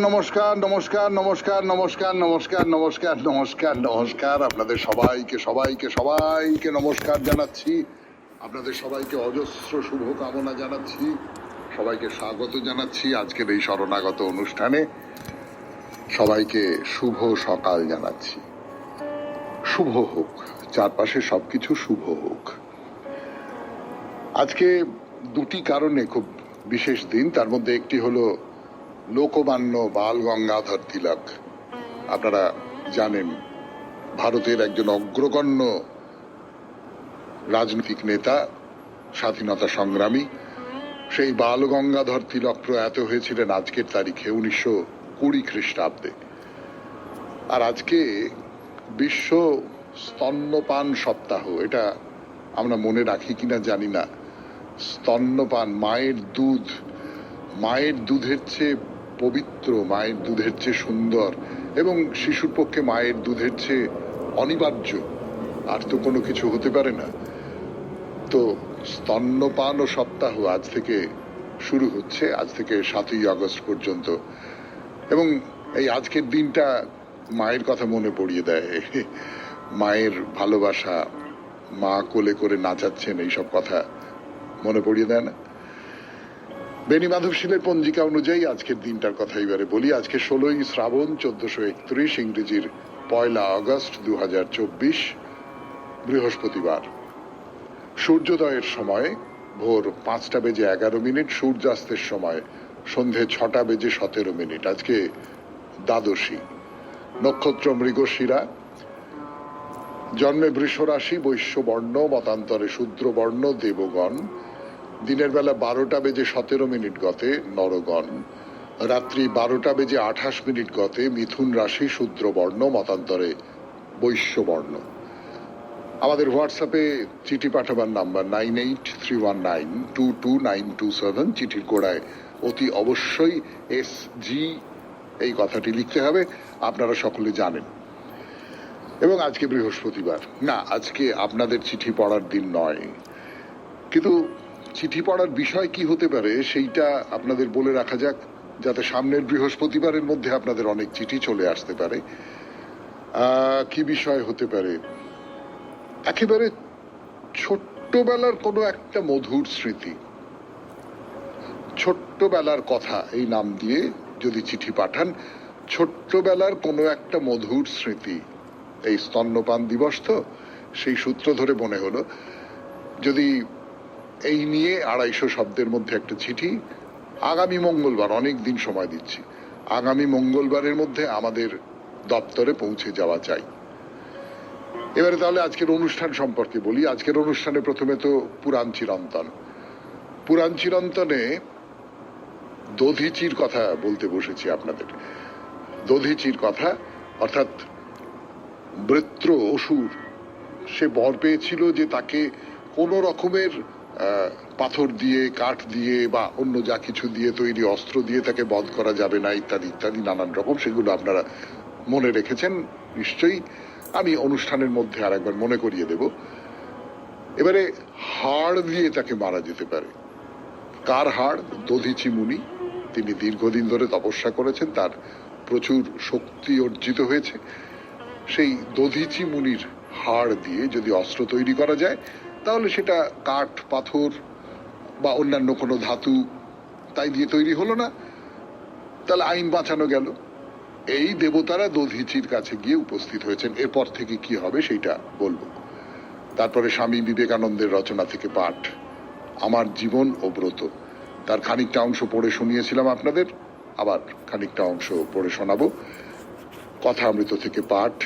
নমস্কার নমস্কার নমস্কার নমস্কার নমস্কার নমস্কার নমস্কার নমস্কার আপনাদের সবাইকে সবাইকে সবাইকে নমস্কার জানাচ্ছি। আপনাদের সবাইকে অজস্র শুভকামনা জানাচ্ছি, সবাইকে স্বাগত জানাচ্ছি আজকের এই শরণাগত অনুষ্ঠানে। সবাইকে শুভ সকাল জানাচ্ছি। শুভ হোক, চারপাশে সবকিছু শুভ হোক। আজকে দুটি কারণে খুব বিশেষ দিন। তার মধ্যে একটি হলো লোকমান্য বাল গঙ্গাধর তিলক। আপনারা জানেন ভারতের একজন অগ্রগণ্য রাজনৈতিক নেতা, স্বাধীনতা সংগ্রামী। সেই বাল গঙ্গাধর তিলক প্রয়াত হয়েছিলেন আজকের তারিখে 1920 খ্রিস্টাব্দে। আর আজকে বিশ্ব স্তন্যপান সপ্তাহ। এটা আমরা মনে রাখি কিনা জানি না। স্তন্যপান, মায়ের দুধ, মায়ের দুধের চেয়ে পবিত্র, মায়ের দুধের চেয়ে সুন্দর এবং শিশুর পক্ষে মায়ের দুধের চেয়ে অনিবার্য আর তো কোনো কিছু হতে পারে না। তো স্তন্যপান ও সপ্তাহ আজ থেকে শুরু হচ্ছে, আজ থেকে 7ই আগস্ট পর্যন্ত। এবং এই আজকের দিনটা মায়ের কথা মনে পড়িয়ে দেয়। মায়ের ভালোবাসা, মা কোলে করে নাচাচ্ছেন, এইসব কথা মনে পড়িয়ে দেয় না? বেনি মাধবশীলের পঞ্জিকা অনুযায়ী আজকের দিনটার কথা এবারে বলি। আজকে 16ই শ্রাবণ 1431, ইংরেজির 1 আগস্ট 2024, বৃহস্পতিবার। সূর্যোদয়ের সময় ভোর 5:11, সূর্যাস্তের সময় সন্ধে 6:17। আজকে দ্বাদশী। নক্ষত্র মৃগশিরা। জন্মে বৃষ রাশি, বৈশ্যবর্ণ, মতান্তরে শূদ্রবর্ণ দেবগণ। দিনের বেলা 12:17 গতে নরগণ। রাত্রি 12:28 গতে মিথুন রাশি, শূদ্রবর্ণ, মতান্তরে বৈশ্যবর্ণ। আমাদের হোয়াটসঅ্যাপে চিঠি পাঠাবার নাম্বার 9831922927। চিঠির গোড়ায় অতি অবশ্যই SG এই কথাটি লিখতে হবে, আপনারা সকলে জানেন। এবং আজকে বৃহস্পতিবার না, আজকে আপনাদের চিঠি পড়ার দিন নয়, কিন্তু চিঠি পড়ার বিষয় কি হতে পারে সেইটা আপনাদের বলে রাখা যাক, যাতে সামনের বৃহস্পতিবারের মধ্যে আপনাদের অনেক চিঠি চলে আসতে পারে। কি বিষয় হতে পারে? একেবারে ছোট্টবেলার কোনো একটা মধুর স্মৃতি, ছোট্টবেলার কথা এই নাম দিয়ে যদি চিঠি পাঠান, ছোট্টবেলার কোনো একটা মধুর স্মৃতি। এই স্তন্যপান দিবস তো, সেই সূত্র ধরে মনে হলো যদি এই নিয়ে 250 শব্দের মধ্যে একটা চিঠি আগামী মঙ্গলবার, অনেক দিন সময় দিচ্ছি, আগামী মঙ্গলবারের মধ্যে আমাদের দপ্তরে পৌঁছে যাওয়া চাই। এবারে তাহলে আজকের অনুষ্ঠান সম্পর্কে বলি। আজকের অনুষ্ঠানে প্রথমে তো পুরাণ চিরন্তন। পুরাণ চিরন্তনে দধিচির কথা বলতে বসেছি আপনাদের। দধিচির কথা, অর্থাৎ বৃত্র অসুর, সে বর পেয়েছিল যে তাকে কোনো রকমের পাথর দিয়ে, কাঠ দিয়ে বা অন্য যা কিছু দিয়ে তৈরি অস্ত্র দিয়ে তাকে বধ করা যাবে না, ইত্যাদি ইত্যাদি নানান রকম। সেগুলো আপনারা মনে রেখেছেন নিশ্চয়ই। আমি অনুষ্ঠানের মধ্যে আর একবার মনে করিয়ে দেব। এবারে হাড় দিয়ে তাকে মারা যেতে পারে। কার হাড়? দধিচি মুনি। তিনি দীর্ঘদিন ধরে তপস্যা করেছেন, তার প্রচুর শক্তি অর্জিত হয়েছে। সেই দধিচি মুনির হাড় দিয়ে যদি অস্ত্র তৈরি করা যায়, তাহলে সেটা কাঠ, পাথর বা অন্যান্য কোনো ধাতু তাই দিয়ে তৈরি হলো না, তাহলে আইন বাঁচানো গেল। এই দেবতারা দধিচির কাছে গিয়ে উপস্থিত হয়েছেন। এরপর থেকে কি হবে সেইটা বলবো। তারপরে স্বামী বিবেকানন্দের রচনা থেকে পাঠ, আমার জীবন ও ব্রত। তার খানিকটা অংশ পড়ে শুনিয়েছিলাম আপনাদের, আবার খানিকটা অংশ পড়ে শোনাবো। কথামৃত থেকে পাঠ,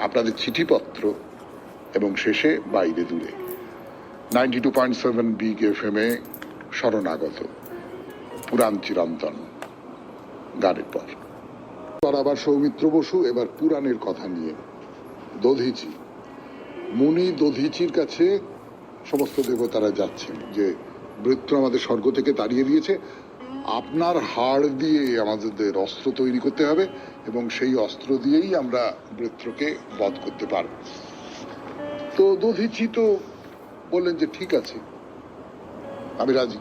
আপনাদের চিঠিপত্র এবং শেষে বাইরে দূরে। 92.7 বিগ FM এ শরণাগত পুরাণ চিরন্তন গানের পর আবার সৌমিত্র বসু। এবার পুরাণের কথা নিয়ে। দধিচি মুনি, দধিচির কাছে সমস্ত দেবতারা যাচ্ছেন যে বৃত্র আমাদের স্বর্গ থেকে তাড়িয়ে দিয়েছে, আপনার হাড় দিয়ে আমাদের অস্ত্র তৈরি করতে হবে এবং সেই অস্ত্র দিয়েই আমরা বৃত্রকে বধ করতে পারব। তো দধিচি তো বললেন যে ঠিক আছে, আমি রাজি।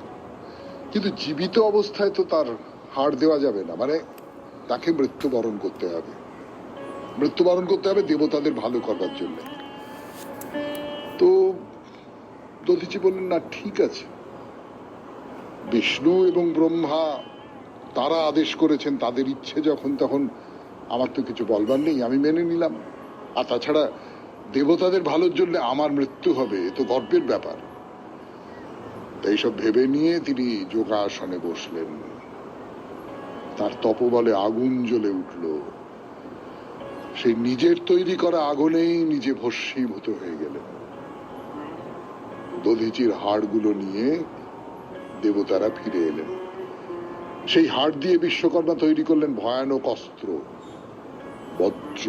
কিন্তু জীবিত অবস্থায় তো তার হাড় দেওয়া যাবে না, মানে তাকে মৃত্যুবরণ করতে হবে, মৃত্যুবরণ করতে হবে দেবতাদের ভালো করবার জন্য। তো দধিচি বললেন, না ঠিক আছে, বিষ্ণু এবং ব্রহ্মা তারা আদেশ করেছেন, তাদের ইচ্ছে যখন, তখন আমার তো কিছু বলবার নেই, আমি মেনে নিলাম। আর তাছাড়া দেবতাদের ভালোর জন্য আমার মৃত্যু হবে, এ তো গর্বের ব্যাপার। এইসব ভেবে নিয়ে তিনি যোগাসনে বসলেন। তার তপবলে আগুন জ্বলে উঠল, সেই নিজের তৈরি করা আগুনেই নিজে ভস্মীভূত হয়ে গেলেন। দধিচির হাড়গুলো নিয়ে দেবতারা ফিরে এলেন। সেই হাড় দিয়ে বিশ্বকর্মা তৈরি করলেন ভয়ানক অস্ত্র বজ্র।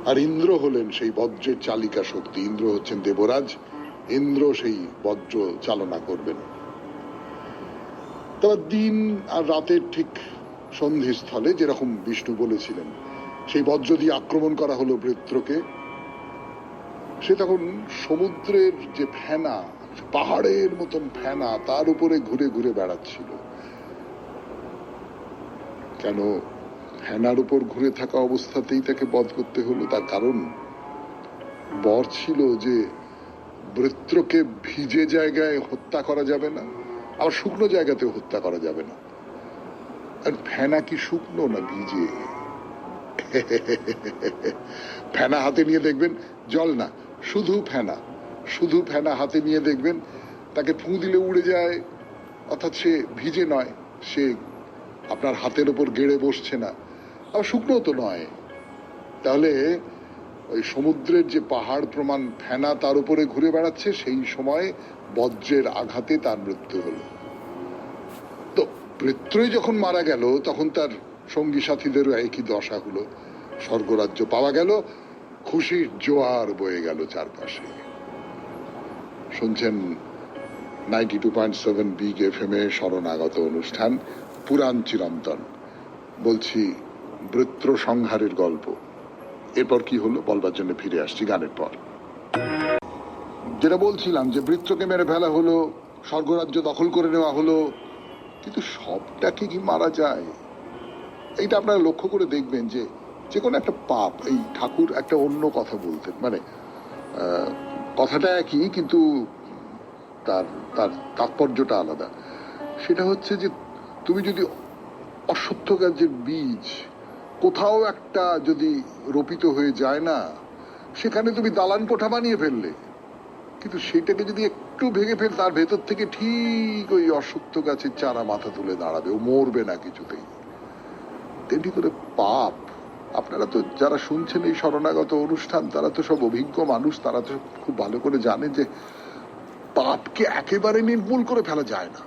আর ইন্দ্র হলেন সেই বজ্রের চালিকা শক্তি। ইন্দ্র হচ্ছেন দেবরাজ, ইন্দ্র সেই বজ্র চালনা করবেন। তবে দিন আর রাতের ঠিক সন্ধিস্থলে যেরকম বিষ্ণু বলেছিলেন, সেই বজ্র দিয়ে আক্রমণ করা হলো বৃত্রকে। সে তখন সমুদ্রের যে ফেনা, পাহাড়ের মতন ফেনা, তার উপরে ঘুরে ঘুরে বেড়াচ্ছিল। কেন ফেনার উপর ঘুরে থাকা অবস্থাতেই তাকে বধ করতে হলো? তার কারণ বর ছিল যে বৃত্রকে ভিজে জায়গায় হত্যা করা যাবে না, আবার শুকনো জায়গাতেও হত্যা করা যাবে না। আর ফেনা কি শুকনো না ভিজে? ফেনা হাতে নিয়ে দেখবেন, জল না, শুধু ফেনা, শুধু ফেনা হাতে নিয়ে দেখবেন, তাকে ফুঁ দিলে উড়ে যায়, অর্থাৎ সে ভিজে নয়, সে আপনার হাতের ওপর গেড়ে বসছে না, আবার শুকনো তো নয়। তাহলে ওই সমুদ্রের যে পাহাড় প্রমাণ ফেনা তার উপরে ঘুরে বেড়াচ্ছে, সেই সময় বজ্রের আঘাতে তার মৃত্যু হলো। তো বৃত্রই যখন মারা গেল, তখন তার সঙ্গী সাথীদেরও একই দশা হলো। স্বর্গরাজ্য পাওয়া গেল, খুশির জোয়ার বয়ে গেল চারপাশে। শুনছেন 92.7 বিগ FM এ শরণাগত অনুষ্ঠান পুরাণ চিরন্তন। বলছি বৃত্র সংহারের গল্প। এরপর কি হলো বলবার জন্য ফিরে আসছি গানের পর। যেটা বলছিলাম যে বৃত্রকে মেরে ফেলা হলো, স্বর্গরাজ্য দখল করে নেওয়া হলো, কিন্তু সবটাকে কি মারা যায়? এইটা আপনারা লক্ষ্য করে দেখবেন যে যে কোনো একটা পাপ, এই ঠাকুর একটা অন্য কথা বলতেন, মানে কথাটা একই কিন্তু তার তার তাৎপর্যটা আলাদা। সেটা হচ্ছে যে তুমি যদি অশ্বত্থ গাছের বীজ কোথাও একটা যদি রোপিত হয়ে যায় না, সেখানে তুমি দালান কোঠা বানিয়ে ফেললে, কিন্তু সেটাকে যদি একটু ভেঙে ফেল, তার ভেতর থেকে ঠিক ওই অশ্বত্থ গাছের চারা মাথা তুলে দাঁড়াবে, ও মরবে না কিছুতেই। তেমনি করে পাপ, আপনারা তো যারা শুনছেন এই শরণাগত অনুষ্ঠান, তারা তো সব অভিজ্ঞ মানুষ, তারা তো খুব ভালো করে জানে যে পাপকে একেবারে নির্মূল করে ফেলা যায় না।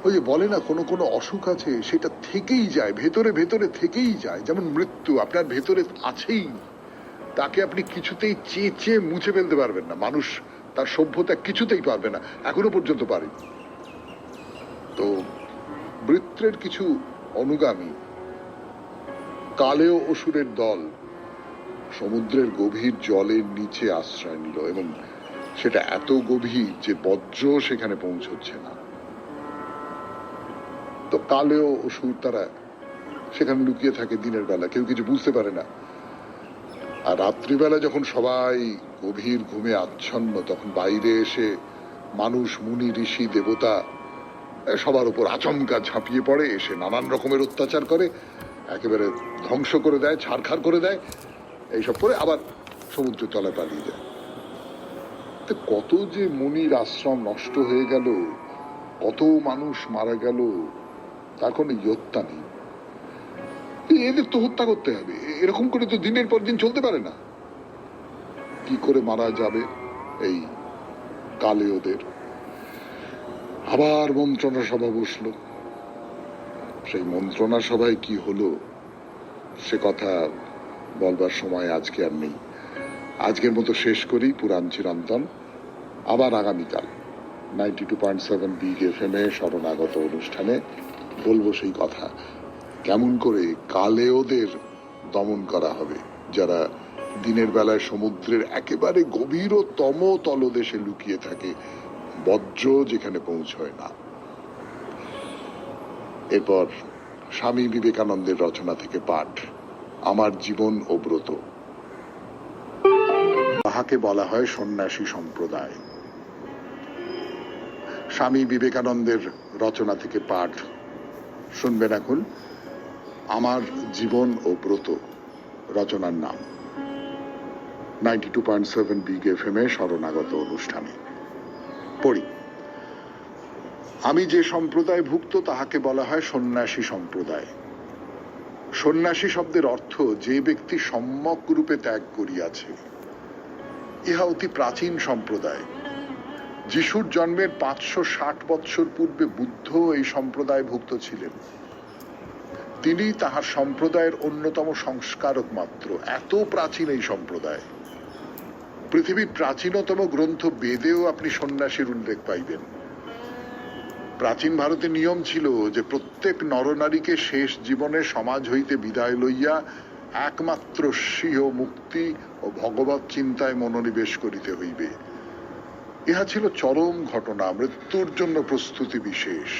ওই যে বলে না, কোনো কোনো অসুখ আছে সেটা থেকেই যায়, ভেতরে ভেতরে থেকেই যায়। যেমন মৃত্যু আপনার ভেতরে আছেই, তাকে আপনি কিছুতেই চেঁচে মুছে ফেলতে পারবেন না। মানুষ তার সভ্যতা কিছুতেই পারবে না, এখনো পর্যন্ত পারেনি। তো বৃত্রের কিছু অনুগামী কালেয় অসুরের দল সমুদ্রের গভীর জলের নিচে আশ্রয় নিল, এবং সেটা এত গভীর যে বজ্র সেখানে পৌঁছচ্ছে না। তো কালেয় অসুর তারা সেখানে লুকিয়ে থাকে দিনের বেলা, কেউ কিছু বুঝতে পারে না। আর রাত্রিবেলা যখন সবাই গভীর ঘুমে আচ্ছন্ন, তখন বাইরে এসে মানুষ, মুনি, ঋষি, দেবতা সবার উপর আচমকা ঝাঁপিয়ে পড়ে, এসে নানান রকমের অত্যাচার করে, একেবারে ধ্বংস করে দেয়, ছাড়খাড় করে দেয়, এইসব করে আবার সমুদ্র তলায় পালিয়ে যায়। কত যে মুনির আশ্রম নষ্ট হয়ে গেল, কত মানুষ মারা গেল, তার কোনো ইয়ত্তা নেই। এদের তো হত্যা করতে হবে, এরকম করে তো দিনের পর দিন চলতে পারে না। কি করে মারা যাবে এই কালে ওদের? আবার মন্ত্রণা সভা বসলো। সেই মন্ত্রণা সভায় কি হলো সে কথা বলবার সময় আজকে আর নেই। আজকের মতো শেষ করি পুরাণ চিরন্তন। আবার আগামীকাল 92.7 বিগ FM এ শরণাগত অনুষ্ঠানে বলবো সেই কথা, কেমন করে কালেওদের দমন করা হবে, যারা দিনের বেলায় সমুদ্রের একেবারে গভীরতম তলদেশে লুকিয়ে থাকে, বজ্র যেখানে পৌঁছয় না। এরপর স্বামী বিবেকানন্দের রচনা থেকে পাঠ, আমার জীবন ও ব্রত। তাহাকে বলা হয় সন্ন্যাসী সম্প্রদায়। স্বামী বিবেকানন্দের রচনা থেকে পাঠ শুনবেন এখন, আমার জীবন ও ব্রত রচনার নাম। 92.7 বিগ FM এ শরণাগত অনুষ্ঠানে পড়ি। আমি যে সম্প্রদায় ভুক্ত তাহাকে বলা হয় সন্ন্যাসী সম্প্রদায়। সন্ন্যাসী শব্দের অর্থ যে ব্যক্তি সম্যক রূপে ত্যাগ করিয়াছে। ইহা অতি প্রাচীন সম্প্রদায়। যিশুর জন্মের 560 বৎসর পূর্বে বুদ্ধ এই সম্প্রদায় ভুক্ত ছিলেন। তিনি তাহার সম্প্রদায়ের অন্যতম সংস্কারক মাত্র। এত প্রাচীন এই সম্প্রদায়। পৃথিবীর প্রাচীনতম গ্রন্থ বেদেও আপনি সন্ন্যাসীর উল্লেখ পাইবেন। প্রাচীন ভারতে নিয়ম ছিল যে প্রত্যেক নরনারীকে শেষ জীবনে সমাজ হইতে বিদায় লইয়া একমাত্র স্বীয় মুক্তি ও ভগবৎ চিন্তায় মনোনিবেশ করিতে হইবে। ইহা ছিল চরম ঘটনা, মৃত্যুর জন্য প্রস্তুতি বিশেষ।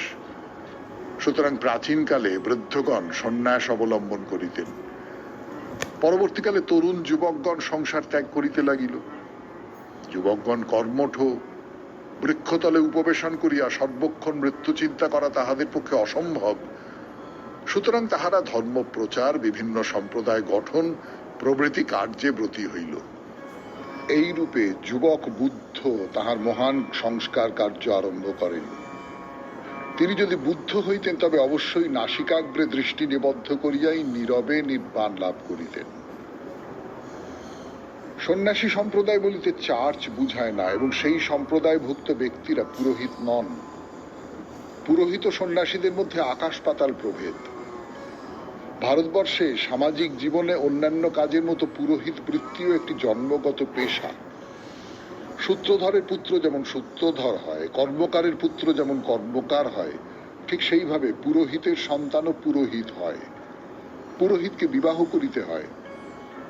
সুতরাং প্রাচীনকালে বৃদ্ধগণ সন্ন্যাস অবলম্বন করিতেন। পরবর্তীকালে তরুণ যুবকগণ সংসার ত্যাগ করিতে লাগিল। যুবকগণ কর্মঠ, বৃক্ষতলে উপবেশন করিয়া সর্বক্ষণ মৃত্যু চিন্তা করা তাহাদের পক্ষে অসম্ভব। সুতরাং তাহারা ধর্ম প্রচার, বিভিন্ন সম্প্রদায় গঠন প্রভৃতি কার্যে ব্রতী হইল। এই রূপে যুবক বুদ্ধ তাহার মহান সংস্কার কার্য আরম্ভ করেন। তিনি যদি বুদ্ধ হইতেন তবে অবশ্যই নাসিকাগ্রে দৃষ্টি নিবদ্ধ করিয়াই নীরবে নির্বাণ লাভ করিতেন। সন্ন্যাসী সম্প্রদায় বলিতে চার্চ বুঝায় না, এবং সেই সম্প্রদায়ভুক্ত ব্যক্তিরা পুরোহিত নন। পুরোহিত ও সন্ন্যাসীদের মধ্যে আকাশ পাতাল প্রভেদ। ভারতবর্ষে সামাজিক জীবনে অন্যান্য কাজের মতো পুরোহিত বৃত্তিও একটি জন্মগত পেশা। সূত্রধরের পুত্র যেমন সূত্রধর হয়, কর্মকারের পুত্র যেমন কর্মকার হয়, ঠিক সেইভাবে পুরোহিতের সন্তানও পুরোহিত হয়। পুরোহিতকে বিবাহ করিতে হয়।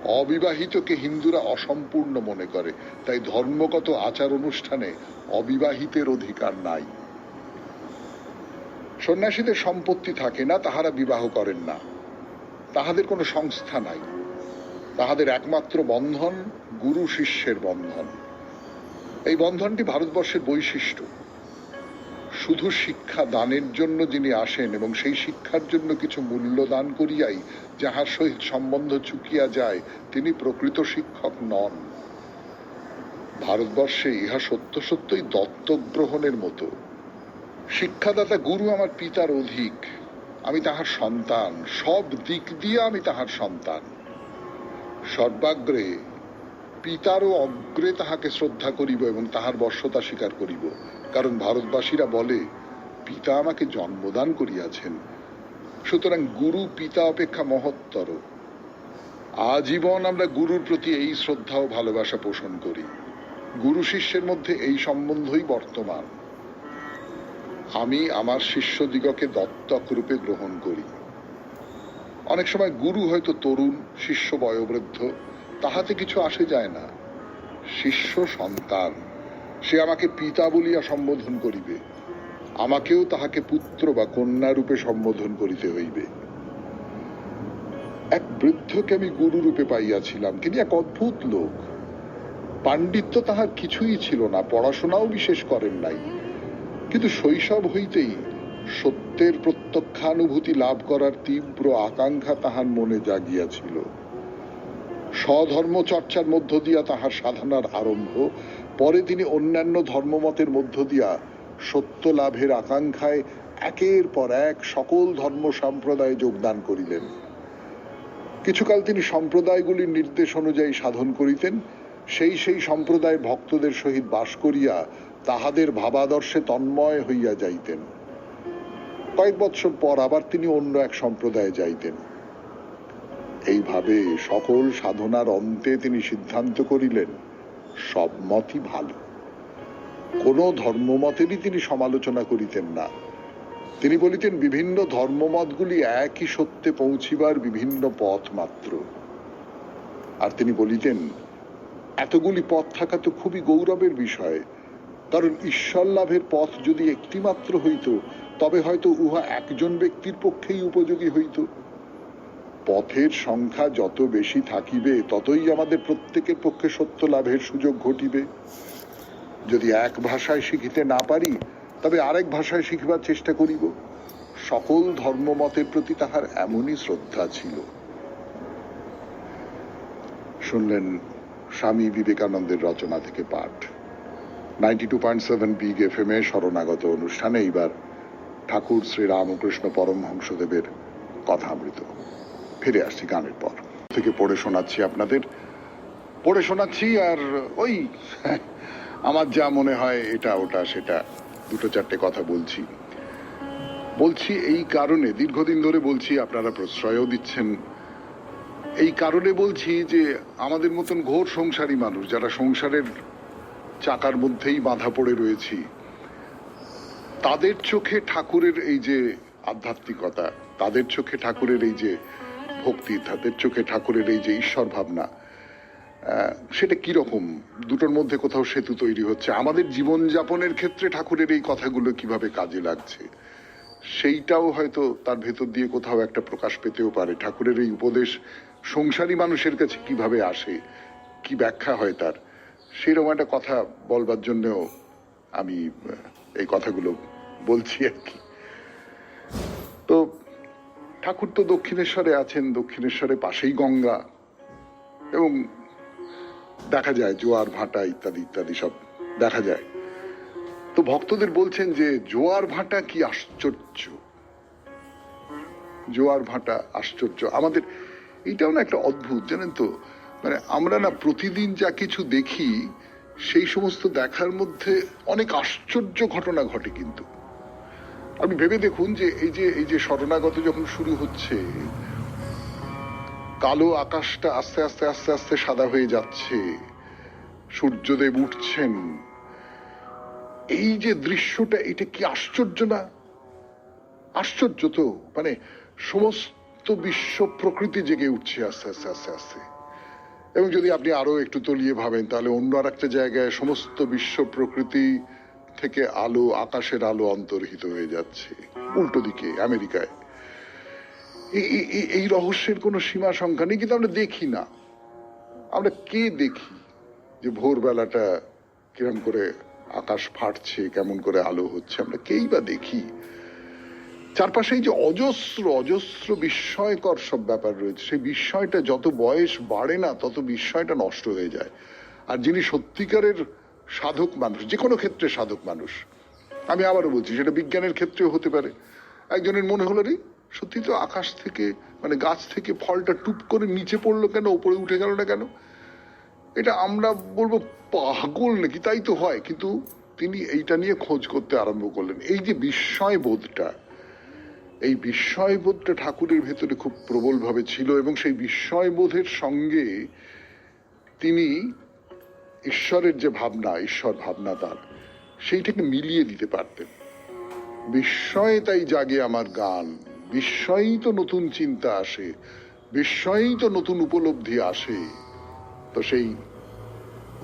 অবিবাহিতকে হিন্দুরা অসম্পূর্ণ মনে করে, তাই ধর্মগত আচার অনুষ্ঠানে অবিবাহিতের অধিকার নাই। সন্ন্যাসীদের সম্পত্তি থাকে না, তাহারা বিবাহ করেন না। তাহাদের কোনো সংস্থা নাই। তাহাদের একমাত্র বন্ধন গুরু শিষ্যের বন্ধন। এই বন্ধনটি ভারতবর্ষের বৈশিষ্ট্য। শুধু শিক্ষা দানের জন্য যিনি আসেন এবং সেই শিক্ষার জন্য কিছু মূল্য দান করিয়াই যাহার সহিত সম্বন্ধ চুকিয়া যায়, তিনি প্রকৃত শিক্ষক নন। ভারতবর্ষে ইহা সত্য সত্যই দত্তক গ্রহণের মতো। শিক্ষাদাতা গুরু আমার পিতার অধিক। আমি তাহার সন্তান, সব দিক দিয়ে আমি তাহার সন্তান। সর্বাগ্রে পিতারও অগ্রে তাহাকে শ্রদ্ধা করিব এবং তাহার বশ্যতা স্বীকার করিব। কারণ ভারতবাসীরা বলে, পিতা আমাকে জন্মদান করিয়াছেন। সুতরাং গুরু পিতা অপেক্ষা মহত্তর। আজীবন আমরা গুরুর প্রতি এই শ্রদ্ধা ও ভালোবাসা পোষণ করি। গুরু শিষ্যের মধ্যে এই সম্বন্ধই বর্তমান। আমি আমার শিষ্যদিগকে দত্তক রূপে গ্রহণ করি। অনেক সময় গুরু হয়তো তরুণ, শিষ্য বয়োবৃদ্ধ, তাহাতে কিছু আসে যায় না। শিষ্য সন্তান, সে আমাকে পিতা বলিয়া সম্বোধন করিবে। আমাকেও তাহাকে পুত্র বা কন্যা রূপে সম্বোধন করিতে হইবে। এক বৃদ্ধকে আমি গুরু রূপে পাইয়াছিলাম। তিনি এক অদ্ভুত লোক। পাণ্ডিত্য তাহার কিছুই ছিল না, পড়াশোনাও বিশেষ করেন নাই, কিন্তু শৈশব হইতেই সত্যের প্রত্যক্ষানুভূতি লাভ করার তীব্র আকাঙ্ক্ষা তাহার মনে জাগিয়াছিল। স্বধর্ম চর্চার মধ্য দিয়া তাহার সাধনার আরম্ভ। পরে তিনি অন্যান্য ধর্মমতের মধ্য দিয়া সত্য লাভের আকাঙ্ক্ষায় একের পর এক সকল ধর্ম সম্প্রদায়ে যোগদান করিলেন। কিছুকাল তিনি সম্প্রদায়গুলির নির্দেশ অনুযায়ী সাধন করিতেন। সেই সম্প্রদায় ভক্তদের সহিত বাস করিয়া তাহাদের ভাবাদর্শে তন্ময় হইয়া যাইতেন। কয়েক বৎসর পর আবার তিনি অন্য এক সম্প্রদায়ে যাইতেন। এইভাবে সকল সাধনার অন্তে তিনি সিদ্ধান্ত করিলেন, সব মতই ভালো। কোন ধর্মমতেরই তিনি সমালোচনা করিতেন না। তিনি বলিতেন, বিভিন্ন ধর্মমতগুলি একই সত্যে পৌঁছিবার বিভিন্ন পথ মাত্র। আর তিনি বলিতেন, এতগুলি পথ থাকা তো খুবই গৌরবের বিষয়, কারণ ঈশ্বর লাভের পথ যদি একটি মাত্র হইত তবে হয়তো উহা একজন ব্যক্তির পক্ষেই উপযোগী হইত। পথের সংখ্যা যত বেশি থাকিবে ততই আমাদের প্রত্যেকের পক্ষে সত্য লাভের সুযোগ ঘটিবে। যদি এক ভাষায় শিখিতে না পারি তবে আরেক ভাষায় শিখিবার চেষ্টা করিব। সকল ধর্মমতের প্রতি তাহার এমনই শ্রদ্ধা ছিল। শুনলেন স্বামী বিবেকানন্দের রচনা থেকে পাঠ। 92.7 বিগ এফএম এ শরণাগত অনুষ্ঠানে এইবার ঠাকুর শ্রী রামকৃষ্ণ পরমহংসদেবের কথামৃত। ফিরে আসছি গানের পর থেকে পড়ে শোনাচ্ছি আপনাদের, পড়ে শোনাচ্ছি আর ওই আমার যা মনে হয় এটা ওটা সেটা দুটো চারটে কথা বলছি এই কারণে, দীর্ঘদিন ধরে বলছি, আপনারা প্রশ্রয়ও দিচ্ছেন। এই কারণে বলছি যে আমাদের মতন ঘোর সংসারী মানুষ, যারা সংসারের চাকার মধ্যেই বাঁধা পড়ে রয়েছি, তাদের চোখে ঠাকুরের এই যে আধ্যাত্মিকতা, তাদের চোখে ঠাকুরের এই যে ভক্তি, তাদের চোখে ঠাকুরের এই যে ঈশ্বর ভাবনা, সেটা কিরকম, দুটোর মধ্যে কোথাও সেতু তৈরি হচ্ছে। আমাদের জীবনযাপনের ক্ষেত্রে ঠাকুরের এই কথাগুলো কিভাবে কাজে লাগছে সেইটাও হয়তো তার ভেতর দিয়ে কোথাও একটা প্রকাশ পেতেও পারে। ঠাকুরের এই উপদেশ সংসারী মানুষের কাছে কিভাবে আসে, কি ব্যাখ্যা হয় তার, সেরকম একটা কথা বলবার জন্যও আমি এই কথাগুলো বলছি আর কি। তো ঠাকুর তো দক্ষিণেশ্বরে আছেন, দক্ষিণেশ্বরে পাশেই গঙ্গা, এবং দেখা যায় জোয়ার ভাটা ইত্যাদি ইত্যাদি সব দেখা যায়। তো ভক্তদের বলছেন যে জোয়ার ভাটা কি আশ্চর্য, জোয়ার ভাটা আশ্চর্য। আমাদের এইটাও না একটা অদ্ভুত, জানেন তো, মানে আমরা না প্রতিদিন যা কিছু দেখি সেই সমস্ত দেখার মধ্যে অনেক আশ্চর্য ঘটনা ঘটে। কিন্তু আপনি ভেবে দেখুন যে এই যে শরণাগত যখন শুরু হচ্ছে, কালো আকাশটা আস্তে আস্তে আস্তে আস্তে সাদা হয়ে যাচ্ছে, সূর্যদেব উঠছেন, এই যে দৃশ্যটা, এটা কি আশ্চর্য না? আশ্চর্য তো, মানে সমস্ত বিশ্ব প্রকৃতি জেগে উঠছে আস্তে আস্তে আস্তে আস্তে। এবং যদি আপনি আরো একটু তলিয়ে ভাবেন তাহলে অন্য আর একটা জায়গায় সমস্ত বিশ্ব প্রকৃতি থেকে আলো, আকাশের আলো অন্তর্হিত হয়ে যাচ্ছে উল্টো দিকে আমেরিকায়। এই রহস্যের কোনো সীমা সংখ্যা নেই, কিন্তু আমরা দেখি না। আমরা কে দেখি যে ভোরবেলাটা কিরম করে আকাশ ফাটছে, কেমন করে আলো হচ্ছে, আমরা কেই বা দেখি? চারপাশে এই যে অজস্র অজস্র বিস্ময়কর সব ব্যাপার রয়েছে, সেই বিস্ময়টা যত বয়স বাড়ে না তত বিস্ময়টা নষ্ট হয়ে যায়। আর যিনি সত্যিকারের সাধক মানুষ, যে কোনো ক্ষেত্রে সাধক মানুষ, আমি আবারও বলছি, সেটা বিজ্ঞানের ক্ষেত্রেও হতে পারে। একজনের মনে হলো রে সত্যি তো আকাশ থেকে, মানে গাছ থেকে ফলটা টুপ করে নিচে পড়লো কেন, ওপরে উঠে গেল না কেন? এটা আমরা বলবো পাগল নাকি, তাই তো হয়। কিন্তু তিনি এইটা নিয়ে খোঁজ করতে আরম্ভ করলেন। এই যে বিস্ময় বোধটা, এই বিস্ময় বোধটা ঠাকুরের ভেতরে খুব প্রবলভাবে ছিল, এবং সেই বিস্ময় বোধের সঙ্গে তিনি ঈশ্বরের যে ভাবনা, ঈশ্বর ভাবনা তার, সেইটাকে মিলিয়ে দিতে পারতেন। বিস্ময়ে তাই জাগে আমার গান, বিস্ময়েই তো নতুন চিন্তা আসে, বিস্ময়েই তো নতুন উপলব্ধি আসে। তো সেই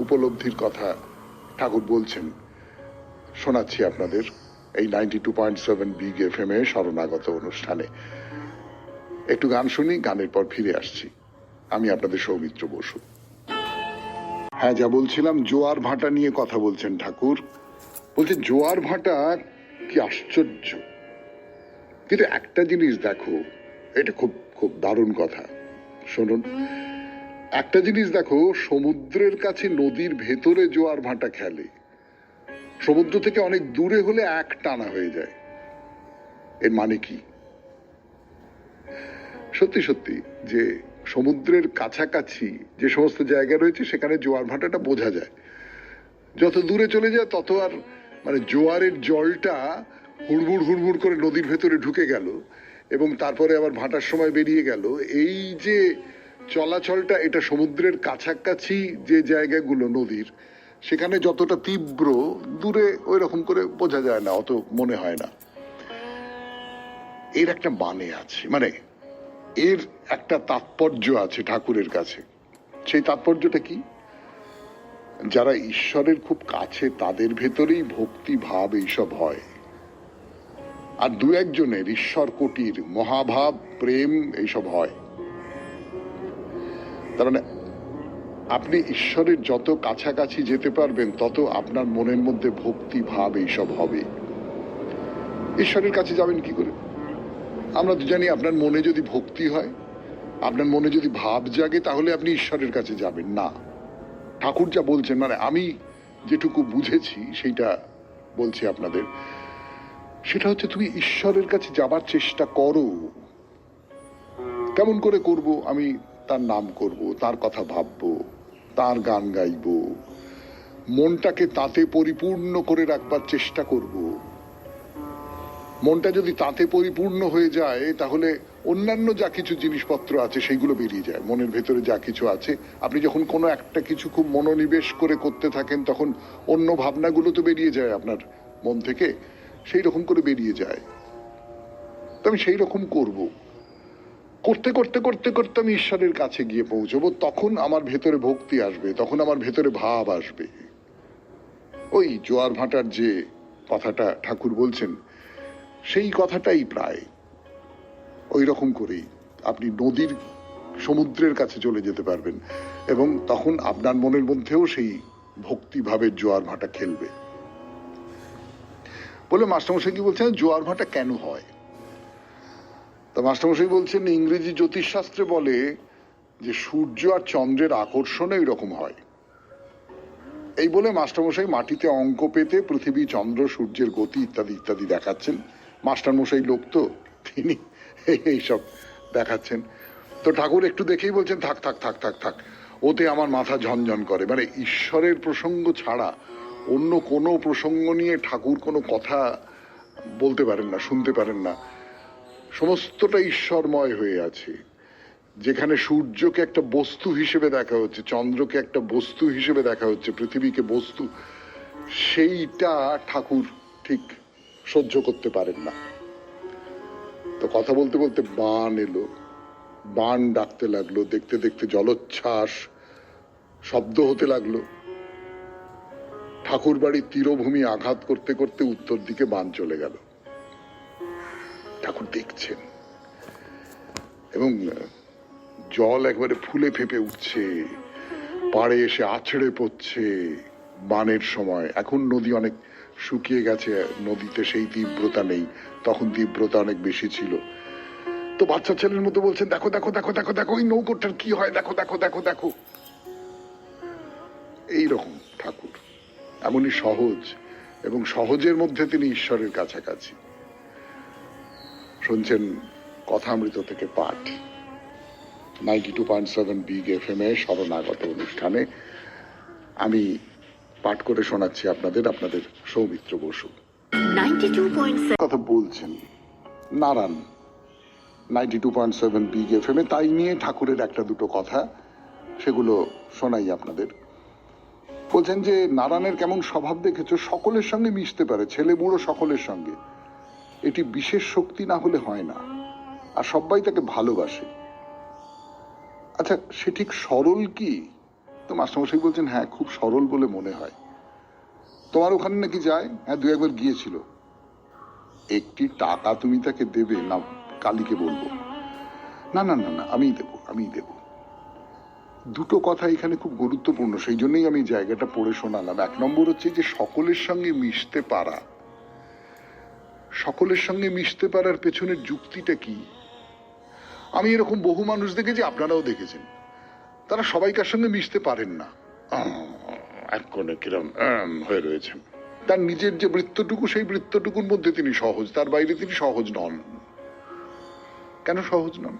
উপলব্ধির কথা ঠাকুর বলছেন, শোনাচ্ছি আপনাদের এই 92.7 বিগ এফএম এ শরণাগত অনুষ্ঠানে। একটু গান শুনি, গানের পর ফিরে আসছি। আমি আপনাদের সৌমিত্র বসু। হ্যাঁ, যা বলছিলাম, জোয়ার ভাটা নিয়ে কথা বলছেন ঠাকুর। বলছেন জোয়ার ভাটা কি আশ্চর্য। কিন্তু একটা জিনিস দেখো, এটা খুব খুব দারুণ কথা, শুনুন। একটা জিনিস দেখো, সমুদ্রের কাছে নদীর ভেতরে জোয়ার ভাটা খেলে, সমুদ্র থেকে অনেক দূরে হলে এক টানা হয়ে যায়। এর মানে কি? সত্যি সত্যি যে সমুদ্রের কাছাকাছি যে সমস্ত জায়গা রয়েছে সেখানে জোয়ার ভাটাটা বোঝা যায়। যত দূরে চলে যায় তত আর, মানে জোয়ারের জলটা হুড়মুড় হুড়মুড় করে নদীর ভেতরে ঢুকে গেল এবং তারপরে আবার ভাটার সময় বেরিয়ে গেল। এই যে চলাচলটা, এটা সমুদ্রের কাছাকাছি যে জায়গাগুলো নদীর, সেখানে যতটা তীব্র, দূরে ওই রকম করে বোঝা যায় না, অত মনে হয় না। এর একটা মানে আছে, মানে এর একটা তাৎপর্য আছে ঠাকুরের কাছে। সেই তাৎপর্যটা কি? যারা ঈশ্বরের খুব কাছে তাদের ভেতরেই ভক্তি ভাব এইসব হয়। আর দু একজনের ঈশ্বর কোটির মহাভাব প্রেম এইসব হয়। তার মানে আপনি ঈশ্বরের যত কাছাকাছি যেতে পারবেন তত আপনার মনের মধ্যে ভক্তি ভাব এইসব হবে। ঈশ্বরের কাছে যাবেন কি করে? আমরা তো জানি আপনার মনে যদি ভক্তি হয়, আপনার মনে যদি ভাব জাগে, তাহলে আপনি ঈশ্বরের কাছে যাবেন না। ঠাকুর যা বলছেন, মানে আমি যেটুকু বুঝেছি সেইটা বলছি আপনাদের, সেটা হচ্ছে তুমি ঈশ্বরের কাছে যাবার চেষ্টা করো। কেমন করে করব? আমি তার নাম করব, তার কথা ভাববো, তার গান গাইব, মনটাকে তাতে পরিপূর্ণ করে রাখবার চেষ্টা করব। মনটা যদি তাতে পরিপূর্ণ হয়ে যায়, তাহলে অন্যান্য যা কিছু জিনিসপত্র আছে সেইগুলো বেরিয়ে যায়। মনের ভেতরে যা কিছু আছে, আপনি যখন কোনো একটা কিছু খুব মনোনিবেশ করে করতে থাকেন, তখন অন্য ভাবনাগুলো তো বেরিয়ে যায় আপনার মন থেকে, সেই রকম করে বেরিয়ে যায়। তো আমি সেই রকম করব। করতে করতে করতে করতে আমি ঈশ্বরের কাছে গিয়ে পৌঁছবো। তখন আমার ভেতরে ভক্তি আসবে, তখন আমার ভেতরে ভাব আসবে। ওই জোয়ার ভাটার যে কথাটা ঠাকুর বলছেন, সেই কথাটাই প্রায় ওই রকম করেই আপনি নদীর সমুদ্রের কাছে চলে যেতে পারবেন, এবং তখন আপনার মনের মধ্যেও সেই ভক্তিভাবের জোয়ার ভাটা খেলবে। বলে মাস্টারমশাই কি বলছেন, জোয়ার ভাটা কেন হয়? তা মাস্টারমশাই বলছেন, ইংরেজি জ্যোতিষশাস্ত্রে বলে যে সূর্য আর চন্দ্রের আকর্ষণে এরকম হয়। এই বলে মাস্টারমশাই মাটিতে অঙ্ক পেতে পৃথিবী, চন্দ্র, সূর্যের গতি ইত্যাদি ইত্যাদি দেখাচ্ছেন। মাস্টারমশাই লোক তো, তিনি এইসব দেখাচ্ছেন। তো ঠাকুর একটু দেখেই বলছেন, থাক থাক থাক থাক থাক, ওতে আমার মাথা ঝনঝন করে। মানে ঈশ্বরের প্রসঙ্গ ছাড়া অন্য কোনো প্রসঙ্গ নিয়ে ঠাকুর কোনো কথা বলতে পারেন না, শুনতে পারেন না। সমস্তটা ঈশ্বরময় হয়ে আছে। যেখানে সূর্যকে একটা বস্তু হিসেবে দেখা হচ্ছে, চন্দ্রকে একটা বস্তু হিসেবে দেখা হচ্ছে, পৃথিবীকে বস্তু, সেইটা ঠাকুর ঠিক সহ্য করতে পারেন না। তো কথা বলতে বলতে বান এলো, বান ডাকতে লাগলো, দেখতে দেখতে জলোচ্ছ্বাস শব্দ হতে লাগলো। ঠাকুর বাড়ির তীরভূমি আঘাত করতে করতে উত্তর দিকে বান চলে গেল। ঠাকুর দেখছেন, এবং জল একবারে ফুলে ফেপে উঠছে, পাড়ে এসে আছড়ে পড়ছে বানের সময়। এখন নদী অনেক শুকিয়ে গেছে, নদীতে সেই তীব্রতা নেই, তখন তীব্রতা অনেক বেশি ছিল। তো বাচ্চা ছেলের মতো বলছেন, দেখো দেখো দেখো দেখো দেখো ওই নৌকোটার কি হয়, দেখো দেখো দেখো দেখো। এইরকম ঠাকুর, এমনই সহজ, এবং সহজের মধ্যে তিনি ঈশ্বরের কাছাকাছি। শুনছেন কথামৃত থেকে পাঠ, 92.7 বিগ FM এ শরণাগত অনুষ্ঠানে। আমি পাঠ করে শোনাচ্ছি আপনাদের সৌমিত্র বসু। 92.7 কথা বলছেন নারায়ণ 92.7 বিগ FM এ, তাই নিয়ে ঠাকুরের একটা দুটো কথা, সেগুলো শোনাই আপনাদের। বলছেন যে নারায়ণের কেমন স্বভাব দেখেছো, সকলের সঙ্গে মিশতে পারে, ছেলে বুড়ো সকলের সঙ্গে। এটি বিশেষ শক্তি না হলে হয় না, আর সবাই তাকে ভালোবাসে। আচ্ছা, সে ঠিক সরল কি? তো মাস্টারমশাই বলছেন, হ্যাঁ খুব সরল বলে মনে হয়। তোমার ওখানে নাকি যায়? হ্যাঁ, দু একবার গিয়েছিল। একটি টাকা তুমি তাকে দেবে না, কালীকে বলবো? না না না না, আমিই দেব। দুটো কথা এখানে খুব গুরুত্বপূর্ণ, সেই জন্যই আমি জায়গাটা পড়ে শোনালাম। এক নম্বর হচ্ছে যে সকলের সঙ্গে মিশতে পারা। সকলের সঙ্গে মিশতে পারার পেছনের যুক্তিটা কি? আমি এরকম বহু মানুষ দেখেছি, আপনারাও দেখেছেন, তারা সবাইকার সঙ্গে মিশতে পারেন না, এক কোণে কিরম হয়ে রয়েছেন। তার নিজের যে বৃত্তটুকু, সেই বৃত্তটুকুর মধ্যে তিনি সহজ, তার বাইরে তিনি সহজ নন। কেন সহজ নন?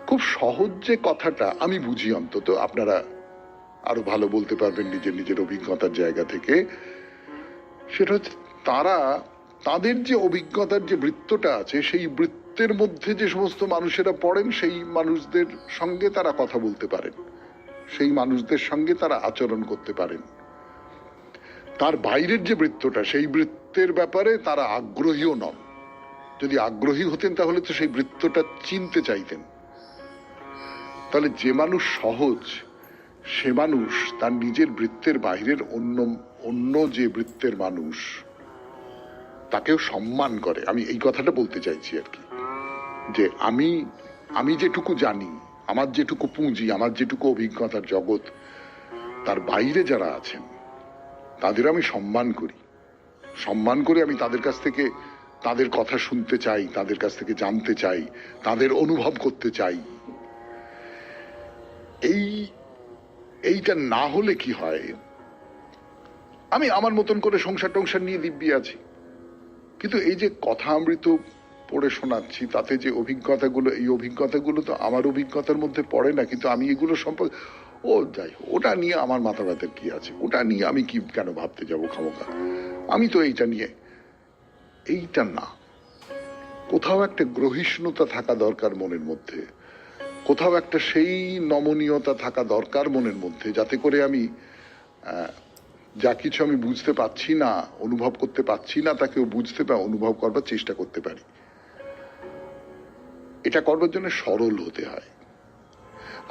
খুব সহজ যে কথাটা আমি বুঝি, অন্তত আপনারা আরো ভালো বলতে পারবেন নিজের নিজের অভিজ্ঞতার জায়গা থেকে, সেটা হচ্ছে তারা তাদের যে অভিজ্ঞতার যে বৃত্তটা আছে, সেই বৃত্তের মধ্যে যে সমস্ত মানুষেরা পড়েন, সেই মানুষদের সঙ্গে তারা কথা বলতে পারেন, সেই মানুষদের সঙ্গে তারা আচরণ করতে পারেন। তার বাইরের যে বৃত্তটা, সেই বৃত্তের ব্যাপারে তারা আগ্রহীও নন। যদি আগ্রহী হতেন তাহলে তো সেই বৃত্তটা চিনতে চাইতেন। তাহলে যে মানুষ সহজ, সে মানুষ তার নিজের বৃত্তের বাইরের অন্য যে বৃত্তের মানুষ, তাকেও সম্মান করে। আমি এই কথাটা বলতে চাইছি আর কি, যে আমি যেটুকু জানি, আমার যেটুকু পুঁজি, আমার যেটুকু অভিজ্ঞতার জগৎ, তার বাইরে যারা আছেন তাদের আমি সম্মান করি। সম্মান করে আমি তাদের কাছ থেকে তাদের কথা শুনতে চাই, তাদের কাছ থেকে জানতে চাই, তাদের অনুভব করতে চাই। এইটা না হলে কি হয়, আমি আমার মতন করে সংসার টংসার নিয়ে দিব্যি আছি, কিন্তু এই যে কথা অমৃত পড়ে শোনাচ্ছি, তাতে যে অভিজ্ঞতাগুলো, এই অভিজ্ঞতাগুলো তো আমার অভিজ্ঞতার মধ্যে পড়ে না, কিন্তু আমি এগুলো সম্পর্কে যাই, ওটা নিয়ে আমার মাথা ব্যথার কি আছে, ওটা নিয়ে আমি কি কেন ভাবতে যাবো খামোখা। আমি তো এইটা নিয়ে, এইটা না, কোথাও একটা গ্রহিষ্ণুতা থাকা দরকার মনের মধ্যে, কোথাও একটা সেই নমনীয়তা থাকা দরকার মনের মধ্যে, যাতে করে আমি যা কিছু আমি বুঝতে পারছি না, অনুভব করতে পারছি না, তাকেও বুঝতে বা অনুভব করবার চেষ্টা করতে পারি। এটা করবার জন্য সরল হতে হয়।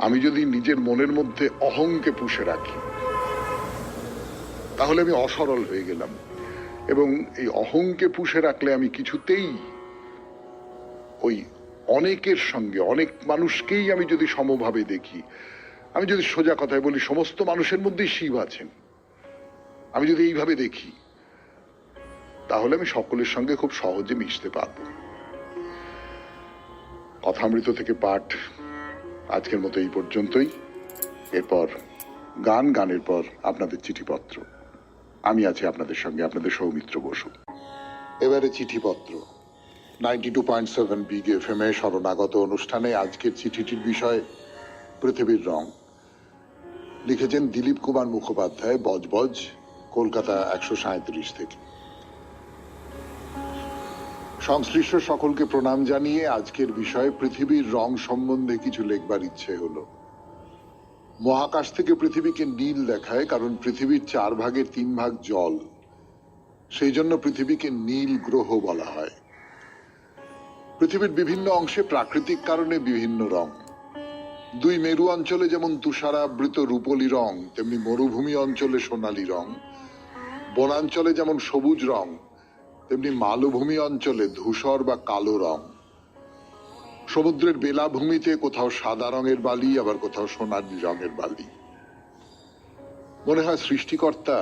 আমি যদি নিজের মনের মধ্যে অহংকে পুষে রাখি, তাহলে আমি অসরল হয়ে গেলাম, এবং এই অহংকে পুষে রাখলে আমি কিছুতেই ওই অনেকের সঙ্গে, অনেক মানুষকেই আমি যদি সমভাবে দেখি, আমি যদি সোজা কথায় বলি সমস্ত মানুষের মধ্যেই শিব আছেন, আমি যদি এইভাবে দেখি, তাহলে আমি সকলের সঙ্গে খুব সহজে মিশতে পারবো। কথামৃত থেকে পাঠ আজকের মতো এই পর্যন্তই। এরপর গানের পর আপনাদের চিঠিপত্র। আমি আছি আপনাদের সঙ্গে, আপনাদের সৌমিত্র বসু। এবারে চিঠিপত্র। 92.7 বিগ এফএম এ শরণাগত অনুষ্ঠানে আজকের চিঠিটির বিষয় পৃথিবীর রং। লিখেছেন দিলীপ কুমার মুখোপাধ্যায়, বজবজ, কলকাতা 137 থেকে। সংশ্লিষ্ট সকলকে প্রণাম জানিয়ে আজকের বিষয় পৃথিবীর রং সম্বন্ধে কিছু লেখবার ইচ্ছে হলো। মহাকাশ থেকে পৃথিবীকে নীল দেখায়, কারণ পৃথিবীর 4 ভাগের 3 ভাগ জল, সেই জন্য পৃথিবীকে নীল গ্রহ বলা হয়। পৃথিবীর বিভিন্ন অংশে প্রাকৃতিক কারণে বিভিন্ন রং। 2 মেরু অঞ্চলে যেমন তুষারাবৃত রূপলি রং, তেমনি মরুভূমি অঞ্চলে সোনালী রং। বনাঞ্চলে যেমন সবুজ রং, তেমনি মালভূমি অঞ্চলে ধূসর বা কালো রং। সমুদ্রের বেলাভূমিতে কোথাও সাদা রঙের বালি, আবার কোথাও সোনালী রঙের বালি। মনে হয় সৃষ্টিকর্তা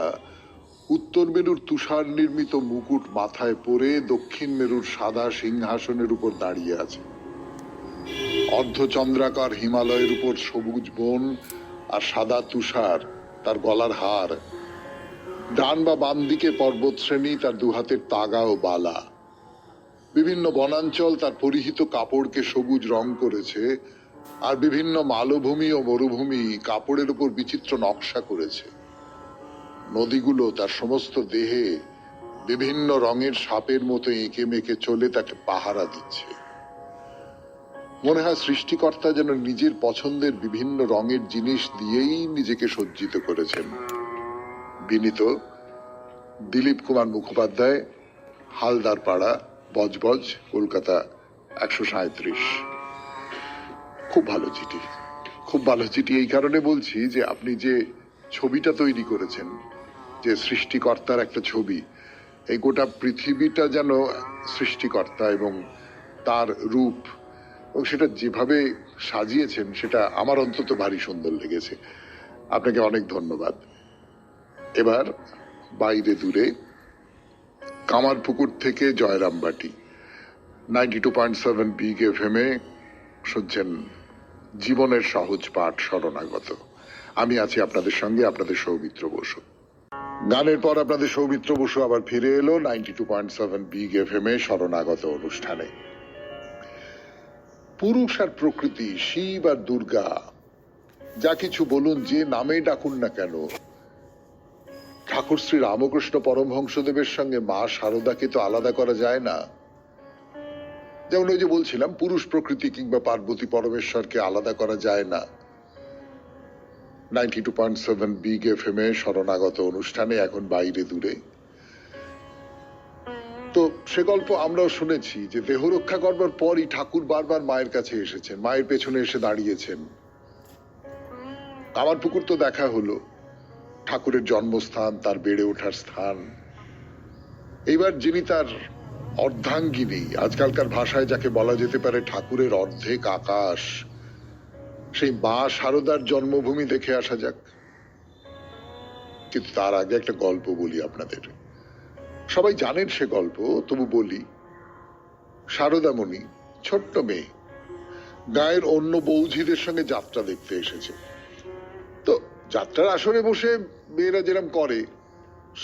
উত্তর মেরুর তুষার নির্মিত মুকুট মাথায় পরে দক্ষিণ মেরুর সাদা সিংহাসনের উপর দাঁড়িয়ে আছে। অর্ধচন্দ্রাকার হিমালয়ের উপর সবুজ বন আর সাদা তুষার তার গলার হার। ডান বা বাম দিকে পর্বতশ্রেণী, তার 2 হাতের তাগা ও বালা। বিভিন্ন বনাঞ্চল তার পরিহিত কাপড়কে সবুজ রং করেছে, আর বিভিন্ন মালভূমি ও মরুভূমি কাপড়ের উপর বিচিত্র নকশা করেছে। নদীগুলো তার সমস্ত দেহে বিভিন্ন রঙের সাপের মতো এঁকে মেঁকে চলে তাকে পাহারা দিচ্ছে। মনে হয় সৃষ্টিকর্তা যেন নিজের পছন্দের বিভিন্ন রঙের জিনিস দিয়েই নিজেকে সজ্জিত করেছেন। বিনীত, দিলীপ কুমার মুখোপাধ্যায়, হালদারপাড়া, বজবজ, কলকাতা 137। খুব ভালো চিঠি, খুব ভালো চিঠি। এই কারণে বলছি যে আপনি যে ছবিটা তৈরি করেছেন, যে সৃষ্টিকর্তার একটা ছবি, এই গোটা পৃথিবীটা যেন সৃষ্টিকর্তা এবং তার রূপ, এবং সেটা যেভাবে সাজিয়েছেন সেটা আমার অন্তত ভারী সুন্দর লেগেছে। আপনাকে অনেক ধন্যবাদ। এবার বাইরে দূরে, কামারপুকুর থেকে জয়রামবাটি, 92.7 বিগ এফএম এ শুনছেন জীবনের সহজ পাঠ শরণাগত। আমি আছি আপনাদের সঙ্গে, আপনাদের সৌমিত্র বসু। গানের পর আপনাদের সৌমিত্র বসু আবার ফিরে এলো 92.7 বিগ এফএম এ শরণাগত অনুষ্ঠানে। পুরুষ আর প্রকৃতি, শিব আর দুর্গা, যা কিছু বলুন, যে নামে ডাকুন না কেন, ঠাকুর শ্রী রামকৃষ্ণ পরমহংসদেবের সঙ্গে মা শারদাকে তো আলাদা করা যায় না। যেমন ওই যে বলছিলাম, পুরুষ প্রকৃতি কিংবা পার্বতী পরমেশ্বরকে আলাদা করা যায় না। 92.7 বিগ এফএম এ শরণাগত অনুষ্ঠানে এখন বাইরে দূরে। তো সে গল্প আমরাও শুনেছি যে দেহ রক্ষা করবার পরই ঠাকুর বারবার মায়ের কাছে এসেছেন, মায়ের পেছনে এসে দাঁড়িয়েছেন। কামারপুকুর তো দেখা হলো, ঠাকুরের জন্মস্থান, তার বেড়ে ওঠার স্থান। এইবার যিনি তার অর্ধাঙ্গিনী, আজকালকার ভাষায় যাকে বলা যেতে পারে ঠাকুরের অর্ধেক আকাশ, সেই মা শারদার জন্মভূমি দেখে আসা যাক। কিন্তু তার আগে একটা গল্প বলি আপনাদের। সবাই জানেন সে গল্প, তবু বলি। শারদামণি ছোট্ট মেয়ে, গায়ের অন্য বৌঝিদের সঙ্গে যাত্রা দেখতে এসেছে। তো যাত্রার আসরে বসে মেয়েরা যেরকম করে,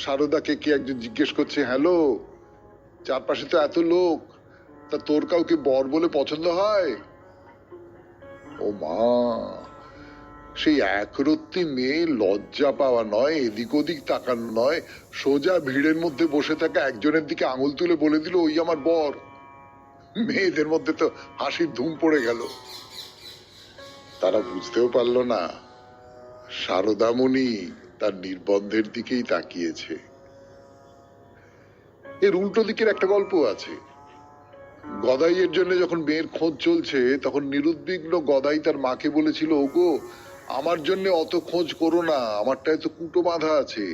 শারদাকে কে একজন জিজ্ঞেস করছে, হ্যালো, চারপাশে তো এত লোক, তা তোর কাউকে বর বলে পছন্দ হয়? ও মা, সেই একরত্তি মেয়ে লজ্জা পাওয়া নয়, এদিক ওদিক তাকানো নয়, সোজা ভিড়ের মধ্যে বসে থাকা একজনের দিকে আঙুল তুলে বলে দিল, ওই আমার বর। মেয়েদের মধ্যে তো হাসির ধুম পড়ে গেল। তারা বুঝতেও পারল না শারদামণি তার নির্বন্ধের দিকেই তাকিয়েছে। এর উল্টো দিকের একটা গল্প আছে। গদাইয়ের জন্য যখন মেয়ের খোঁজ চলছে, তখন নিরুদ্বিগ্ন গদাই তার মাকে বলেছিল, ওগো, আমার জন্য অত খোঁজ করো না, আমারটায় তো কুটো বাঁধা আছে।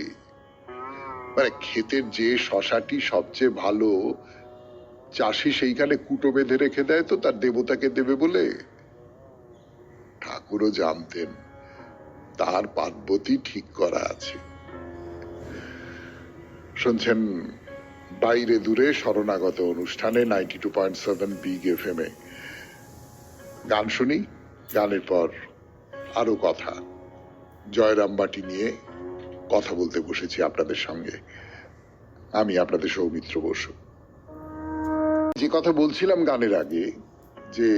মানে ক্ষেতের যে শশাটি সবচেয়ে ভালো, চাষি সেইখানে কুটো বেঁধে রেখে দেয় তো তার দেবতাকে দেবে বলে। ঠাকুরও জানতেন তার পার্বতী ঠিক করা আছে। শুনছেন বাইরে দূরে শরণাগত অনুষ্ঠানে 92.7 বিগ FM এ। গান শুনি, গানের পর আরো কথা। জয়রামবাটি নিয়ে কথা বলতে বসেছি আপনাদের সঙ্গে। আমি আপনাদের সৌমিত্র বসু। যে কথা বলছিলাম গানের আগে, যে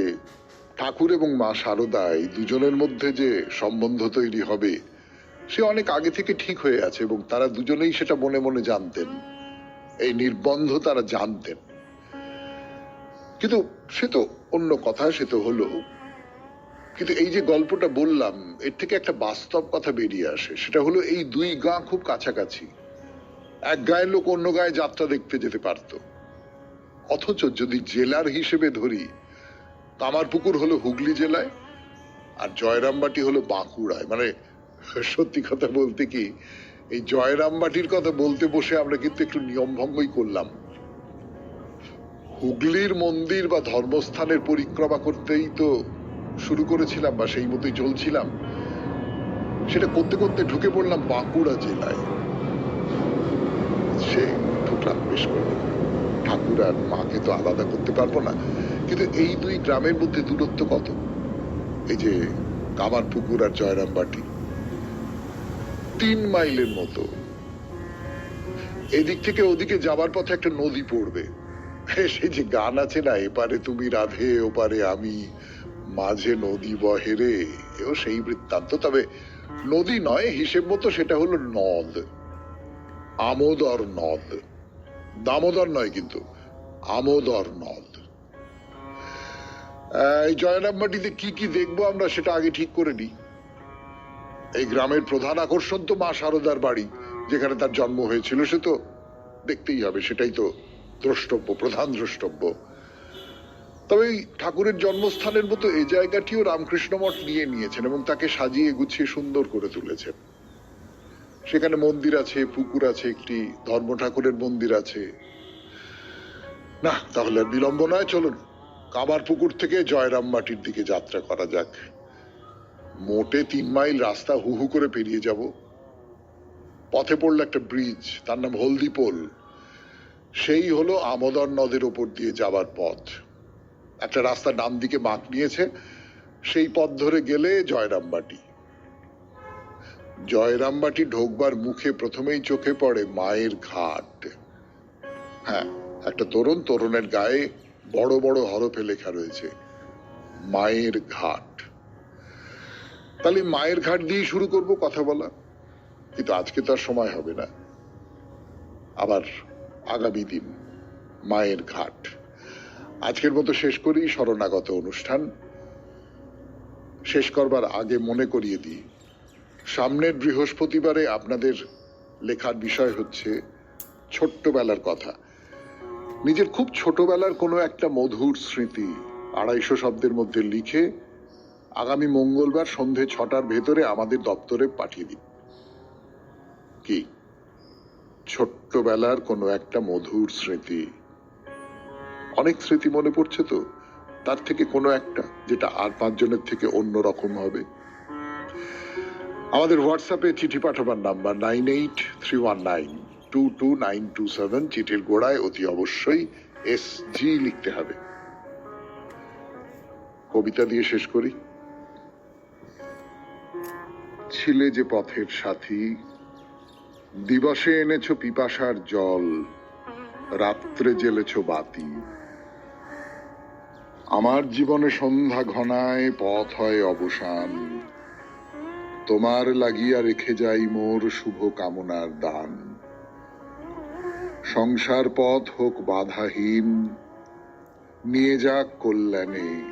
ঠাকুর এবং মা শারদা এই দুজনের মধ্যে যে সম্বন্ধ তৈরি হবে, সে অনেক আগে থেকে ঠিক হয়ে আছে এবং তারা দুজনেই সেটা মনে মনে জানতেন। এই নির্বন্ধ তারা জানতেন। কিন্তু সে তো অন্য কথা, সে তো হলো। কিন্তু এই যে গল্পটা বললাম, এর থেকে একটা বাস্তব কথা বেরিয়ে আসে। সেটা হলো এই দুই গাঁ খুব কাছাকাছি। এক গায়ের লোক অন্য গায়ে যাত্রা দেখতে যেতে পারত। অথচ যদি জেলার হিসেবে ধরি, কামারপুকুর হলো হুগলি জেলায় আর জয়রামবাটি হলো বাঁকুড়ায়। মানে সত্যি কথা বলতে কি, এই জয়রামবাটির কথা বলতে বসে আমরা কিন্তু একটু নিয়ম ভঙ্গই করলাম। হুগলির মন্দির বা ধর্মস্থানের পরিক্রমা করতেই তো শুরু করেছিলাম বা সেই মতোই চলছিলাম। সেটা করতে করতে ঢুকে পড়লাম বাঁকুড়া জেলায়। সে ঢুকলাম বেশ করে। ঠাকুর আর মাকে তো আলাদা করতে পারবো না, কিন্তু এই দুই গ্রামের মধ্যে দূরত্ব কত? এই যে কামারপুকুর আর জয়রামবাটি, 3 মাইলের মতো। এদিক থেকে ওদিকে যাবার পথে একটা নদী পড়বে। সেই যে গান আছে না, এপারে তুমি রাধে ওপারে আমি, মাঝে নদী বহে রে, এও সেই বৃত্তান্ত। তবে নদী নয়, হিসেব মতো সেটা হলো নদ, আমোদর নদ। দামোদর নয় কিন্তু, আমোদর নদ। এই জয়রামবাটিতে কি কি দেখবো আমরা সেটা আগে ঠিক করে নিই। এই গ্রামের প্রধান আকর্ষণ তো মা শারদার বাড়ি, যেখানে তার জন্ম হয়েছিল। সে তো দেখতেই হবে, সেটাই তো দ্রষ্টব্য, প্রধান দ্রষ্টব্য। তবে এই ঠাকুরের জন্মস্থানের মতো এই জায়গাটিও রামকৃষ্ণ মঠ নিয়ে নিয়েছেন এবং তাকে সাজিয়ে গুছিয়ে সুন্দর করে তুলেছেন। সেখানে মন্দির আছে, পুকুর আছে, একটি ধর্ম ঠাকুরের মন্দির আছে। না, তাহলে আর বিলম্ব নয়, চলুন কামারপুকুর থেকে জয়রামবাটির দিকে যাত্রা করা যাক। মোটে 3 মাইল রাস্তা হু হু করে পেরিয়ে যাব। পথে পড়লো একটা ব্রিজ, তার নাম হলদিপোল। সেই হলো আমোদর নদের ওপর দিয়ে যাবার পথ। একটা রাস্তা ডান দিকে বাঁক নিয়েছে, সেই পথ ধরে গেলে জয়রামবাটি। জয়রামবাটি ঢোকবার মুখে প্রথমেই চোখে পড়ে মায়ের ঘাট। হ্যাঁ, একটা তরুণের গায়ে বড় বড় হরফে লেখা রয়েছে মায়ের ঘাট। তাহলে মায়ের ঘাট দিয়ে শুরু করব কথা বলা, কিন্তু আজকে তো আর সময় হবে না। আবার আগামী দিন মায়ের ঘাট। আজকের মতো শেষ করি শরণাগত অনুষ্ঠান। শেষ করবার আগে মনে করিয়ে দিই, সামনের বৃহস্পতিবারে আপনাদের লেখার বিষয় হচ্ছে ছোট্টবেলার কথা। নিজের খুব ছোটবেলার কোনো একটা মধুর স্মৃতি 250 শব্দের মধ্যে লিখে আগামী মঙ্গলবার সন্ধে 6টার ভেতরে আমাদের দপ্তরে পাঠিয়ে দিন। কি ছোট্টবেলার কোনো একটা মধুর স্মৃতি, অনেক স্মৃতি মনে পড়ছে তো, তার থেকে কোনো একটা যেটা আর পাঁচজনের থেকে অন্য রকম হবে। আমাদের হোয়াটসঅ্যাপে চিঠি পাঠাবার নাম্বার 9831922927। চিঠির গোড়ায় অতি অবশ্যই SG লিখতে হবে। কবিতা দিয়ে শেষ করি। ছিলে যে পথের সাথী, দিবসে এনেছো পিপাসার জল, রাত্রে জ্বেলেছ বাতি। আমার জীবনে সন্ধ্যা ঘনায় পথ হয় অবসান, তোমার লাগিয়া রেখে যাই মোর শুভ কামনার দান। সংসার পথ হোক বাধাহীন, নিয়ে যাক কল্যাণে,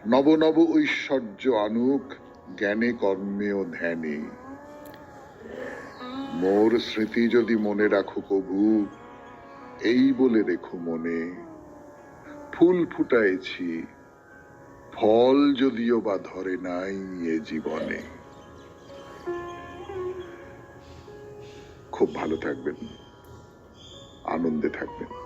নব নব ঐশ্বর্য আনুক জ্ঞানে কর্মে ও ধ্যানে। মোর স্মৃতি যদি মনে রাখো কভু, এই বলে রেখো মনে, ফুল ফুটাইছি, ফল যদিও বা ধরে নাই এ জীবনে। খুব ভালো থাকবেন, আনন্দে থাকবেন।